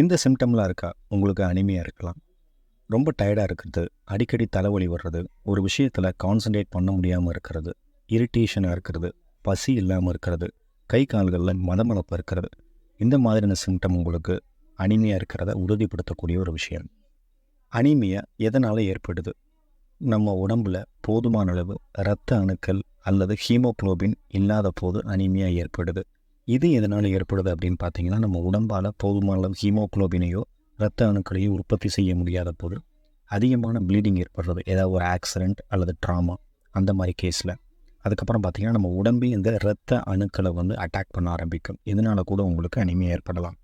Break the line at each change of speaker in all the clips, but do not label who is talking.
இந்த சிம்டம்லாம் இருக்கா? உங்களுக்கு அனிமியா இருக்கலாம். ரொம்ப டயர்டாக இருக்கிறது, அடிக்கடி தலைவலி வர்றது, ஒரு விஷயத்தில் கான்சன்ட்ரேட் பண்ண முடியாமல் இருக்கிறது, இரிட்டேஷனாக இருக்கிறது, பசி இல்லாமல் இருக்கிறது, கை கால்களில் மதமளப்பு இருக்கிறது. இந்த மாதிரியான சிம்டம் உங்களுக்கு அனிமியா இருக்கிறத உறுதிப்படுத்தக்கூடிய ஒரு விஷயம். அனிமியா எதனால் ஏற்படுது? நம்ம உடம்பில் போதுமான அளவு இரத்த அணுக்கள் அல்லது ஹீமோகுளோபின் இல்லாத போது அனிமியா ஏற்படுது. இது எதனால் ஏற்படுது அப்படின்னு பார்த்தீங்கன்னா, நம்ம உடம்பால் போதுமான அளவு ஹீமோகுளோபினையோ இரத்த அணுக்களையோ உற்பத்தி செய்ய முடியாத போது அதிகமான ப்ளீடிங் ஏற்படுறது, ஏதாவது ஒரு ஆக்சிடெண்ட் அல்லது ட்ராமா, அந்த மாதிரி கேஸில். அதுக்கப்புறம் பார்த்திங்கன்னா, நம்ம உடம்பே இந்த இரத்த அணுக்களை அட்டாக் பண்ண ஆரம்பிக்கும். இதனால் கூட உங்களுக்கு அனிமியா ஏற்படலாம்.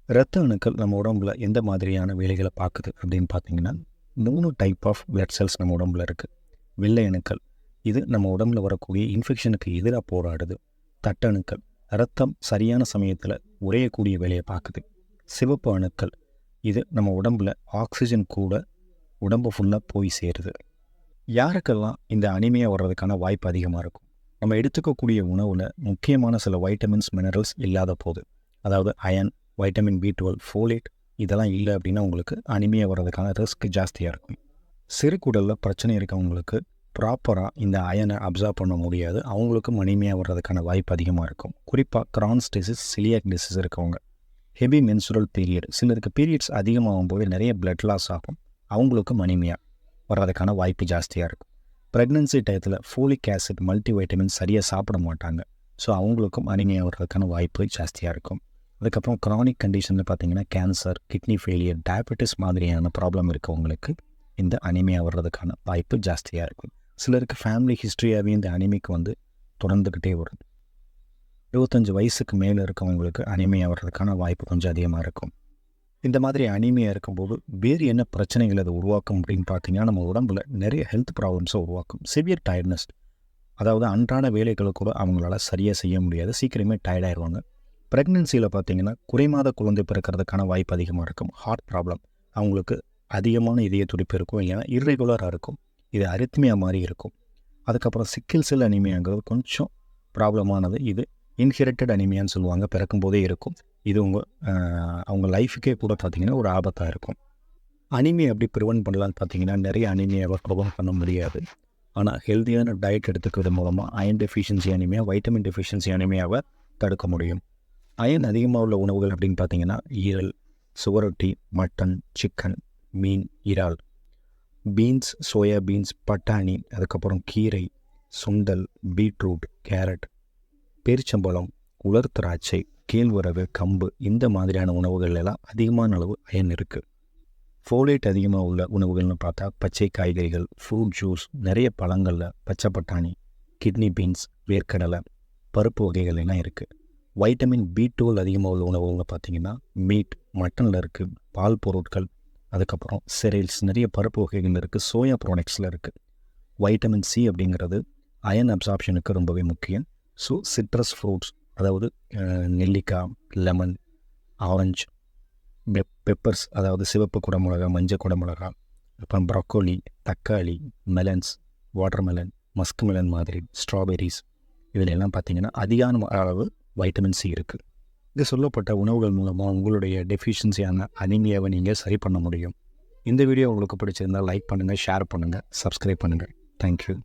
இரத்த அணுக்கள் நம்ம உடம்புல எந்த மாதிரியான வேலைகளை பார்க்குது அப்படின்னு பார்த்தீங்கன்னா, 3 டைப் ஆஃப் பிளட் செல்ஸ் நம்ம உடம்புல இருக்குது. வெள்ளை அணுக்கள், இது நம்ம உடம்புல வரக்கூடிய இன்ஃபெக்ஷனுக்கு எதிராக போராடுது. தட்டணுக்கள், இரத்தம் சரியான சமயத்தில் உறையக்கூடிய வேலையை பார்க்குது. சிவப்பு அணுக்கள், இது நம்ம உடம்பில் ஆக்சிஜன் கூட உடம்பு ஃபுல்லாக போய் சேருது. யாருக்கெல்லாம் இந்த அனிமியா வர்றதுக்கான வாய்ப்பு அதிகமாக இருக்கும்? நம்ம எடுத்துக்கக்கூடிய உணவில் முக்கியமான சில வைட்டமின்ஸ், மினரல்ஸ் இல்லாத போது, அதாவது அயன், வைட்டமின் B12, ஃபோலேட் இதெல்லாம் இல்லை அப்படின்னா உங்களுக்கு அனிமியா வர்றதுக்கான ரிஸ்க் ஜாஸ்தியாக இருக்கும். சிறுகுடலில் பிரச்சனை இருக்கவங்களுக்கு ப்ராப்பராக இந்த அயனை அப்சார்ப் பண்ண முடியாது. அவங்களுக்கும் அனிமியா வர்றதுக்கான வாய்ப்பு அதிகமாக இருக்கும். குறிப்பாக கிரான்ஸ் டிசீஸ், சிலியாக் டிசீஸ் இருக்கவங்க, ஹெவி மென்சுரல் பீரியட், சிலருக்கு பீரியட்ஸ் அதிகமாகும் போது நிறைய பிளட் லாஸ் ஆகும், அவங்களுக்கும் அனிமியா வர்றதுக்கான வாய்ப்பு ஜாஸ்தியாக இருக்கும். ப்ரெக்னன்சி டயத்தில் ஃபோலிக் ஆசிட், மல்டி வைட்டமின் சரியாக சாப்பிட மாட்டாங்க, ஸோ அவங்களுக்கும் அனிமியா வர்றதுக்கான வாய்ப்பு ஜாஸ்தியாக இருக்கும். அதுக்கப்புறம் க்ரானிக் கண்டிஷனில் பார்த்திங்கன்னா, கேன்சர், கிட்னி ஃபெயிலியர், டயபெட்டிஸ் மாதிரியான ப்ராப்ளம் இருக்கவங்களுக்கு இந்த அனிமியா வர்றதுக்கான வாய்ப்பு ஜாஸ்தியாக இருக்கும். சிலருக்கு ஃபேமிலி ஹிஸ்ட்ரியாகவே இந்த அனிமிக்கு தொடர்ந்துக்கிட்டே வரும். 25 வயசுக்கு மேலே இருக்கவங்களுக்கு அனிமியா வர்றதுக்கான வாய்ப்பு கொஞ்சம் அதிகமாக இருக்கும். இந்த மாதிரி அனிமியா இருக்கும்போது வேறு என்ன பிரச்சனைகள் அதை உருவாக்கும் அப்படின்னு பார்த்தீங்கன்னா, நம்ம உடம்புல நிறைய ஹெல்த் ப்ராப்ளம்ஸை உருவாக்கும். சிவியர் டயர்ட்னஸ், அதாவது அன்றாட வேலைகளை கூட அவங்களால சரியாக செய்ய முடியாது, சீக்கிரமே டயர்டாயிடுவாங்க. ப்ரெக்னென்சியில் பார்த்திங்கன்னா, குறைமாத குழந்தை பிறக்கிறதுக்கான வாய்ப்பு அதிகமாக இருக்கும். ஹார்ட் ப்ராப்ளம், அவங்களுக்கு அதிகமான இதய துடிப்பு இருக்கும், இல்லைன்னா இர்ரெகுலராக இருக்கும், இது அரித்மியா மாதிரி இருக்கும். அதுக்கப்புறம் சிக்கிள் செல் அனிமியாங்கிறது கொஞ்சம் ப்ராப்ளமானது. இது இன்ஹெரிட்டட் அனிமியான்னு சொல்லுவாங்க, பிறக்கும்போதே இருக்கும். இது அவங்க லைஃபுக்கே கூட பார்த்திங்கன்னா ஒரு ஆபத்தாக இருக்கும். அனிமியா எப்படி ப்ரிவென்ட் பண்ணலான்னு பார்த்தீங்கன்னா, நிறைய அனிமியாவை ப்ரிவென்ட் பண்ண முடியாது. ஆனால் ஹெல்த்தியான டயட் எடுத்துக்கிறது மூலமாக iron deficiency anaemia, vitamin deficiency அனிமியாவை தடுக்க முடியும். அயன் அதிகமாக உள்ள உணவுகள் அப்படின்னு பார்த்தீங்கன்னா, ஈரல், சுவரொட்டி, மட்டன், சிக்கன், மீன், இறால், பீன்ஸ், சோயா பீன்ஸ், பட்டாணி, அதுக்கப்புறம் கீரை, சுண்டல், பீட்ரூட், கேரட், பேரிச்சம்பழம், உலர் திராட்சை, கேழ்வரகு, கம்பு, இந்த மாதிரியான உணவுகள் எல்லாம் அதிகமான அளவு அயன் இருக்குது. ஃபோலேட் அதிகமாக உள்ள உணவுகள்னு பார்த்தா பச்சை காய்கறிகள், ஃப்ரூட் ஜூஸ், நிறைய பழங்களில் பச்சை பட்டாணி, கிட்னி பீன்ஸ், வேர்க்கடலை, பருப்பு வகைகள் எல்லாம் இருக்குது. வைட்டமின் B12 அதிகமாக உள்ள உணவுகள்னு பார்த்திங்கன்னா, மீட், மட்டனில் இருக்குது, பால் பொருட்கள், அதுக்கப்புறம் செரேல்ஸ், நிறைய பருப்பு வகைகள் இருக்குது, சோயா ப்ராடக்ட்ஸில் இருக்குது. வைட்டமின் C அப்படிங்கிறது அயன் அப்சார்ப்ஷனுக்கு ரொம்பவே முக்கியம். ஸோ சிட்ரஸ் ஃப்ரூட்ஸ், அதாவது நெல்லிக்காய், லெமன், ஆரஞ்சு, பெப்பர்ஸ், அதாவது சிவப்பு குடமிளகா, மஞ்சள் குடமிளகா, அப்புறம் ப்ரொக்கோலி, தக்காளி, மெலன்ஸ், வாட்டர்மெலன், மஸ்க் மெலன் மாதிரி, ஸ்ட்ராபெரிஸ், இதில் எல்லாம் பார்த்திங்கன்னா அதிகமான அளவு வைட்டமின் C இருக்குது. இது சொல்லப்பட்ட உணவுகள் மூலமாக உங்களுடைய டெஃபிஷியன்சியான அனிமியாவை நீங்கள் சரி பண்ண முடியும். இந்த வீடியோ உங்களுக்கு பிடிச்சிருந்தால் லைக் பண்ணுங்கள், ஷேர் பண்ணுங்கள், சப்ஸ்கிரைப் பண்ணுங்கள். தேங்க்யூ.